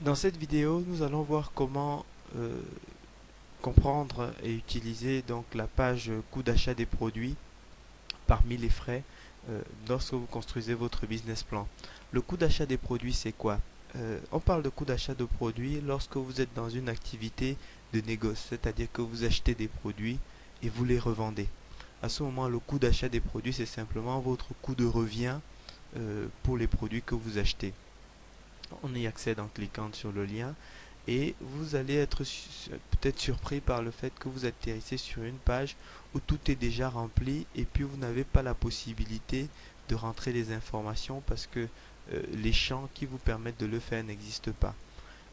Dans cette vidéo, nous allons voir comment comprendre et utiliser donc la page coût d'achat des produits parmi les frais lorsque vous construisez votre business plan. Le coût d'achat des produits, c'est quoi? On parle de coût d'achat de produits lorsque vous êtes dans une activité de négoce, c'est-à-dire que vous achetez des produits et vous les revendez. À ce moment, le coût d'achat des produits, c'est simplement votre coût de revient pour les produits que vous achetez. On y accède en cliquant sur le lien et vous allez être peut-être surpris par le fait que vous atterrissez sur une page où tout est déjà rempli et puis vous n'avez pas la possibilité de rentrer les informations parce que les champs qui vous permettent de le faire n'existent pas.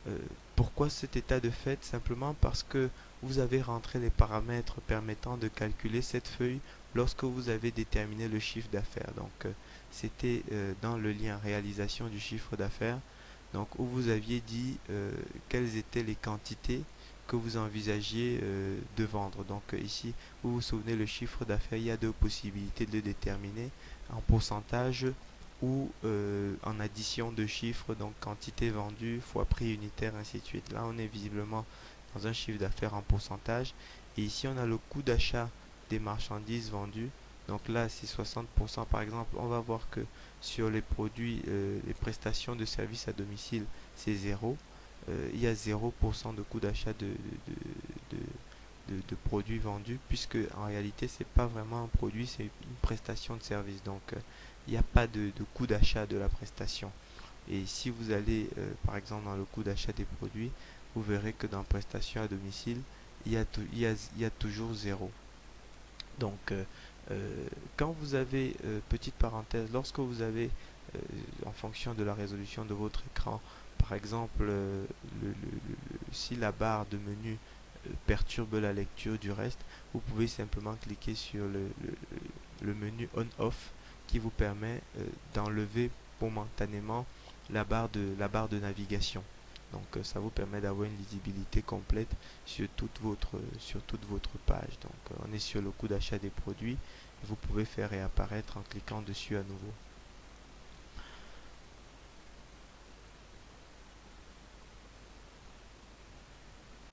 Euh, Pourquoi cet état de fait? Simplement parce que vous avez rentré les paramètres permettant de calculer cette feuille lorsque vous avez déterminé le chiffre d'affaires. Donc, c'était dans le lien réalisation du chiffre d'affaires, donc où vous aviez dit quelles étaient les quantités que vous envisagiez de vendre. Donc ici, vous vous souvenez, le chiffre d'affaires, il y a deux possibilités de le déterminer en pourcentage ou en addition de chiffres, donc quantité vendue fois prix unitaire, ainsi de suite. Là, on est visiblement dans un chiffre d'affaires en pourcentage. Et ici, on a le coût d'achat des marchandises vendues. Donc là, c'est 60%. Par exemple, on va voir que sur les produits, les prestations de services à domicile, c'est zéro. Il y a 0% de coût d'achat de produits vendus, puisque en réalité, c'est pas vraiment un produit, c'est une prestation de service. Donc, il n'y a pas de coût d'achat de la prestation. Et si vous allez, par exemple, dans le coût d'achat des produits, vous verrez que dans prestation à domicile, il y a toujours zéro. Donc, quand vous avez, petite parenthèse, lorsque vous avez, euh, en fonction de la résolution de votre écran, par exemple, si la barre de menu perturbe la lecture du reste, vous pouvez simplement cliquer sur le menu on-off qui vous permet d'enlever momentanément la barre de navigation. Donc ça vous permet d'avoir une lisibilité complète sur toute votre page. Donc on est sur le coût d'achat des produits et vous pouvez faire réapparaître en cliquant dessus à nouveau.